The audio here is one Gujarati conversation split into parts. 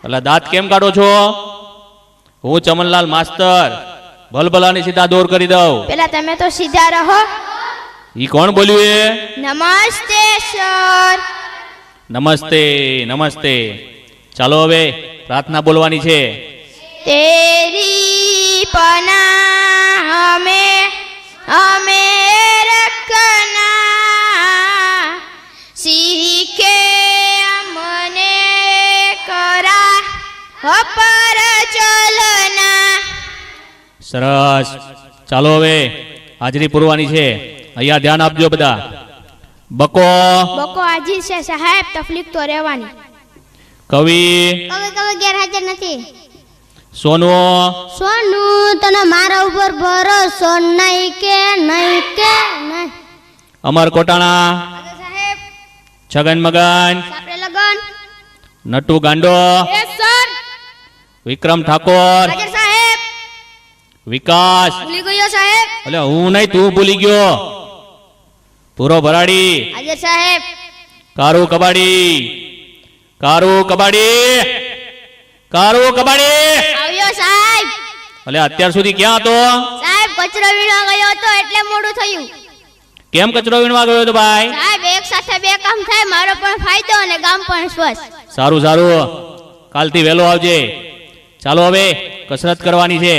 એટલે દાંત કેમ કાઢો છો? હું ચમનલાલ માસ્તર ભલભલાની સીધા દોર કરી દઉં. પેલા તમે તો સીધા રહો. ઈ કોણ બોલ્યું એ? નમસ્તે સર. નમસ્તે નમસ્તે. ચાલો હવે પ્રાર્થના બોલવાની છે. તેરી પના હમે રખના, શીખે મને કરા પર ચલના. સરસ. ચાલો હવે હાજરી પૂરવાની છે. અહીંયા ધ્યાન આપજો બધા. બકો બકો હાજર છે સાહેબ, તકલીફ તો રહેવાની. કવિ કવિ ગેરહાજર નથી. સોનુ તને મારા ઉપર ભરોસો નહીં કે નહીં. અમર કોટાણા, સાહેબ છગન મગન, આપણે લગન. નટુ ગાંડો, યસ સર. વિક્રમ ઠાકોર, હાજર સાહેબ. વિકાસ. ભૂલી ગયો સાહેબ. એટલે હું નહીં, તું ભૂલી ગયો. પૂરો ભરાડી, હાજર સાહેબ. કારુ કબાડી, કારુ કબાડી, કારુ કબાડી. આવ્યો સાહેબ. એટલે અત્યાર સુધી ક્યાં હતો? સાહેબ કચરો વીણવા ગયો હતો એટલે મોડું થયું. કેમ કચરો વીણવા ગયો હતો ભાઈ? સાહેબ એક સાથે બે કામ થાય, મારો પણ ફાયદો અને ગામ પણ સ્વસ્થ. સારું સારું, કાલથી વહેલો આવજે. ચાલો હવે કસરત કરવાની છે.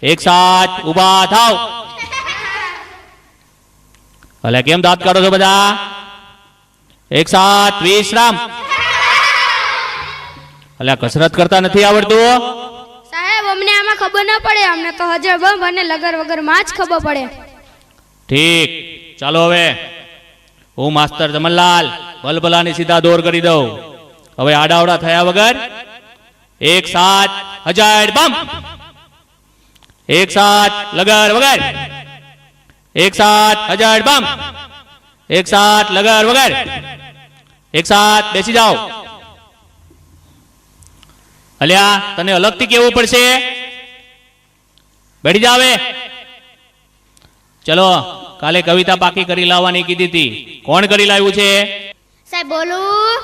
એક સાથ ઊભા થાવ. ભલે કેમ દાંત કાઢો છો બધા? એક સાથ વિશ્રામ. એટલે કસરત કરતા નથી આવડતું? સાહેબ અમને આમાં ખબર ન પડે, અમને તો હજર બંધ અને લગર વગર માં જ ખબર પડે. ઠીક. ચાલો હવે હું માસ્તર જમનલાલ ભલભલાની સીધા દોર કરી દઉં. હવે આડાવડા થયા વગર એક સાથ હજાર બમ, એક સાથ લગર વગર, એક સાથ હજાર બમ, એક સાથ લગર વગર, એક સાથ બેસી જાઓ. અલ્યા તને અલગથી કેવું પડશે. બેઠી જાવે. ચલો કાલે કવિતા પાકી કરી લાવવાની કીધી હતી. કોણ કરી લાવ્યું છે? સાહેબ બોલું.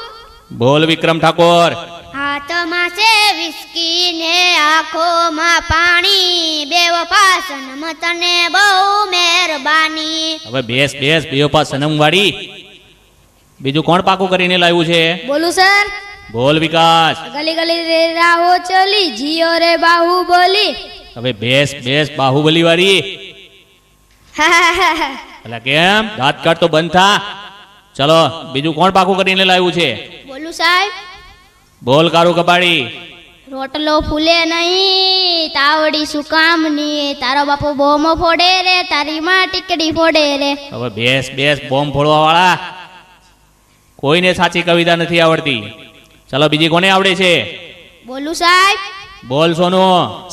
બોલ વિક્રમ ઠાકોર. હાથમાં છે વિસ્કી ને આંખોમાં પાણી, બેવફા સનમ તને બહુ મહેરબાની. હવે બેસ બેસ, બેવફા સનમ વાળી. બીજું કોણ પાકું કરીને લાવ્યું છે? બોલું સર. બોલ વિકાસ. ગલી ગલી રે રાહો ચલી, જીઓ રે બાહુબલી. હવે બેસ બેસ, બાહુબલી વાળી. એટલે કેમ દાંત કાઢ તો બંધ થા. ચલો બીજું કોણ પાકું કરીને લાવ્યું છે? બોલું સાહેબ. બોલ કારુ કબાડી. રોટલો ફૂલે નહીં, તાવડી શું કામની, તારો બાપો બોમો ફોડે રે, તારી માં ટીકડી ફોડે રે. હવે બેસ બેસ, બોમ્બ ફોડવા વાળા. કોઈને સાચી કવિતા નથી આવડતી. ચલો બીજી કોને આવડે છે? બોલું સાહેબ. બોલ સોનુ.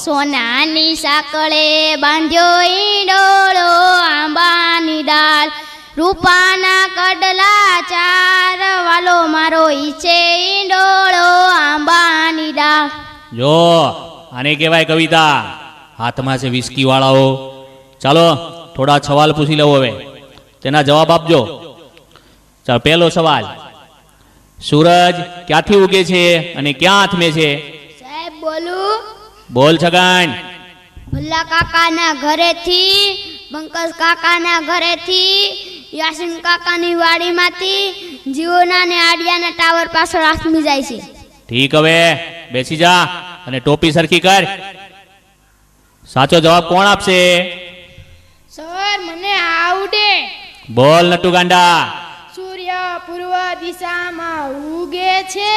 સોનાની સાંકળે બાંધ્યો ઈંડોળો, આંબાની ડાળ, રૂપાના કડલા ચાર, વાલો મારો ઈચે ઈંડોળો, આંબાની ડાળ. જો આને કહેવાય કવિતા. હાથમાં છે વિસ્કી વાળાઓ. ચાલો થોડા સવાલ પૂછી લઉં હવે, તેના જવાબ આપજો. ચાલો પહેલો સવાલ, સૂરજ ક્યાંથી ઉગે છે અને ક્યાં આથમે છે? સાહેબ બોલું. બોલ છગન. ભલ્લા કાકાના ઘરેથી, બંકસ કાકાના ઘરેથી, યાસીન કાકાની વાડીમાંથી, જીઓના ને આડિયાના ટાવર પાછળ આથમી જાય છે. ઠીક. હવે બેસી જા અને ટોપી સરખી કર. સાચો જવાબ કોણ આપશે? સર મને આવડે. બોલ નટુ ગાંડા. સૂર્ય પૂર્વ દિશામાં ઉગે છે,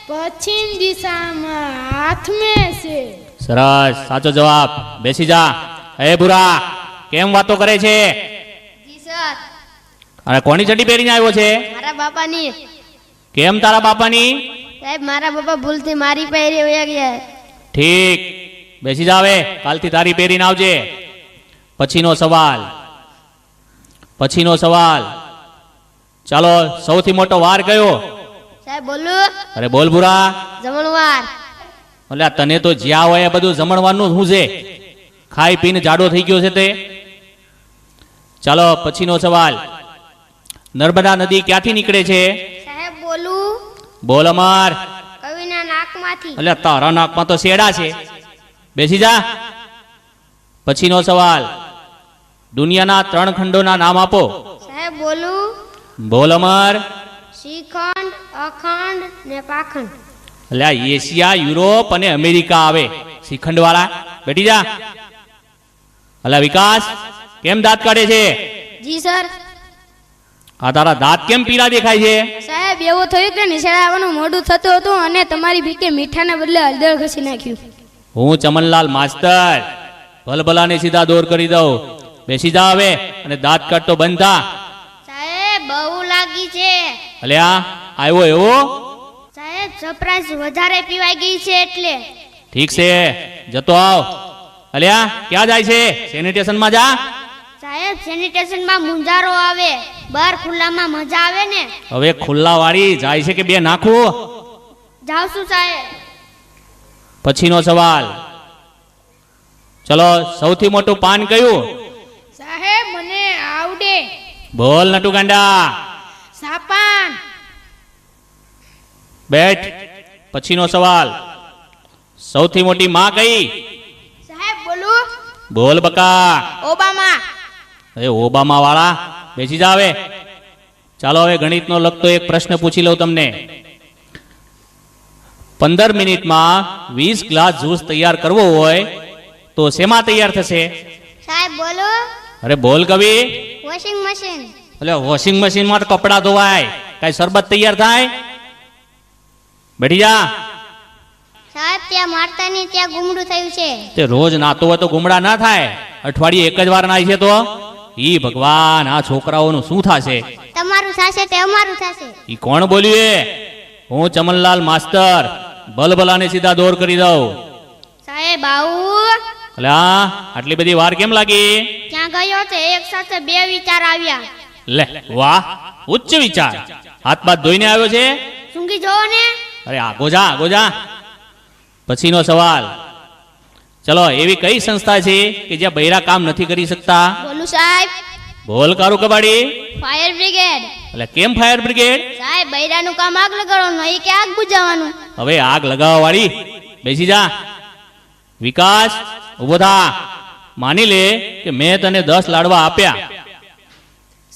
પશ્ચિમ દિશામાં આથમે છે. સરસ, સાચો જવાબ. બેસી જા. હે ભૂરા, કેમ વાતો કરે છે? જી સર. અરે કોની ચડી પહેરીને આવ્યો છે? મારા બાપાની. કેમ તારા બાપાની? સાહેબ મારા બાપા ભૂલથી મારી પહેરી વયા ગયા. ઠીક. બેસી જાવે, કાલથી તારી પહેરીને આવજે. પછીનો સવાલ, પછીનો સવાલ. ચાલો સૌથી મોટો વાર કયો? સાહેબ બોલું. અરે બોલ ભૂરા. જમણવાર. એટલે તને તો જ્યાં હોય બધું જમણવાનું શું છે? ખાઈ પીને જાડો થઈ ગયો છે તે. ચાલો પછીનો સવાલ, નર્મદા નદી ક્યાંથી નીકળે છે? સાહેબ બોલું. બોલ અમર. કવિના નાક નાકમાંથી. એટલે તારા નાકમાં તો શેડા છે. બેસી જા. પછીનો સવાલ, દુનિયાના 3 ખંડોના નામ આપો. સાહેબ બોલું? બોલ અમર. શ્રીખંડ, અખંડ ને પાખંડ. એટલે આ એશિયા, યુરોપ અને અમેરિકા આવે શ્રીખંડ વાળા. બેઠી જા. અલા વિકાસ, કેમ દાંત કાઢે છે? જી સર. આ તારા દાંત કેમ પીળા દેખાય છે? સાહેબ એવું થયું કે નિશાળે આવવાનું મોડું થતું હતું અને તમારી બીકે મીઠાને બદલે હળદર ઘસી નાખ્યું. હું ચમનલાલ માસ્તર ભલભલાને સીધા દોર કરી દઉં. બેસી જા હવે અને દાંત કાઢતો બંધ થા. સાહેબ બહુ લાગી છે. અલ્યા આવ્યો એવો? સાહેબ સરપ્રાઈઝ વધારે પીવાઈ ગઈ છે એટલે. ઠીક છે, જતો આવ. અલ્યા ક્યાં જાય છે? સેનિટેશનમાં જા. સાહેબ સેનિટેશનમાં મુંજારો આવે, બહાર ખુલ્લામાં મજા આવે ને. હવે ખુલ્લા વાળી જાય છે કે બે નાખું? જાવ છું સાહેબ. પછીનો સવાલ, ચલો સૌથી મોટું પાન કયું? સાહેબ મને આવડે. બોલ નટુ ગાંડા. સાપાન. બેઠ. પછીનો સવાલ, સૌથી મોટી માં કઈ? સાહેબ બોલું? બોલ બકા. ઓબામા. અરે ઓબામા વાળા, બેસી જા હવે. ચાલો હવે ગણિતનો લગતો એક પ્રશ્ન પૂછી લઉં તમને. 15 મિનિટમાં 20 ગ્લાસ જ્યુસ તૈયાર કરવો હોય તો શેમાં તૈયાર થશે? સાહેબ બોલો? અરે બોલ કવિ. Washing machine. એટલે વોશિંગ મશીનમાં તો કપડાં ધોવાય, કઈ શરબત તૈયાર થાય? બેઠી જા. સાહેબ ત્યાં મારતાની ત્યાં ગુમડું થયું છે. તે રોજ નાતો હોય તો ગુમડા ના થાય, અઠવાડિયે એક જ વાર નાય છે તો? ઈ ભગવાન, આ છોકરાઓનું શું થશે? તમારું થશે તે અમારું થશે. ઈ કોણ બોલ્યું એ? હું ચમનલાલ માસ્તર ભલભલાને સીધા દોર કરી દઉં. સાહેબ આવું? અલ્યા આટલી બધી વાર કેમ લાગી? ક્યાં ગયો છે? એક સાથે 2 વિચાર આવ્યા. લે વાહ, ઉચ્ચ વિચાર. હાથ બાદ ધોઈને આવ્યો છે? સૂંઘી જોવો ને. અરે આગો જા, આગો જા. પછીનો સવાલ, ચલો એવી કઈ સંસ્થા છે કે જ્યાં બૈરા કામ નથી કરી શકતા? બોલું સાહેબ? બોલ કારું કબાડી. Fire brigade. એટલે કેમ ફાયર બ્રિગેડ? સાહેબ બૈરાનું કામ આગ લગાડવાનું, એ કે આગ બુઝાવવાનું. હવે આગ લગાવવા વાળી, બેસી જા. વિકાસ ઉભો થા. માની લે કે મેં તને 10 લાડવા આપ્યા.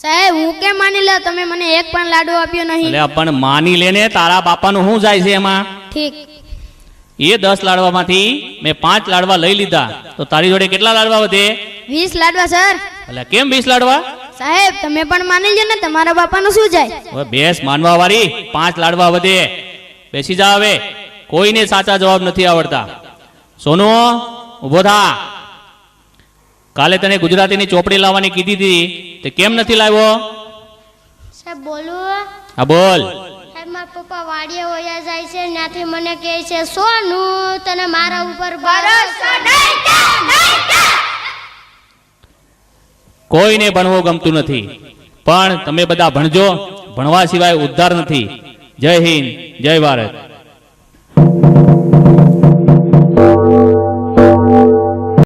સાહેબ હું કેમ માની લો? તમે મને એક પણ લાડુ આપ્યો નહીં. એટલે પણ માની લે ને, તારા બાપાનું શું જાય છે એમાં? ઠીક. એ 10 લાડવામાંથી મેં 5 લાડવા લઈ લીધા તો તારી જોડે કેટલા લાડવા વધે? 20 લાડવા સર. એટલે કેમ 20 લાડવા? સાહેબ તમે પણ માની લો ને, તમારા બાપાનું શું જાય? હવે બેસ માનવા વાળી, 5 લાડવા વધે. બેસી જા હવે. કોઈને સાચા જવાબ નથી આવડતા. સોનુ ઉભો થા. કાલે તને ગુજરાતીની ચોપડી લાવવાની કીધી હતી, તે કેમ નથી લાવ્યો? સાહેબ બોલું? હા બોલ. સાહેબ મારા પપ્પા વાડીએ હોયા જાય છે, ત્યાંથી મને કહે છે સોનું તને મારા ઉપર ભરોસો નહીં કે? કોઈને ભણવું ગમતું નથી, પણ તમે બધા ભણજો. ભણવા સિવાય ઉદ્ધાર નથી. જય હિન્દ, જય ભારત.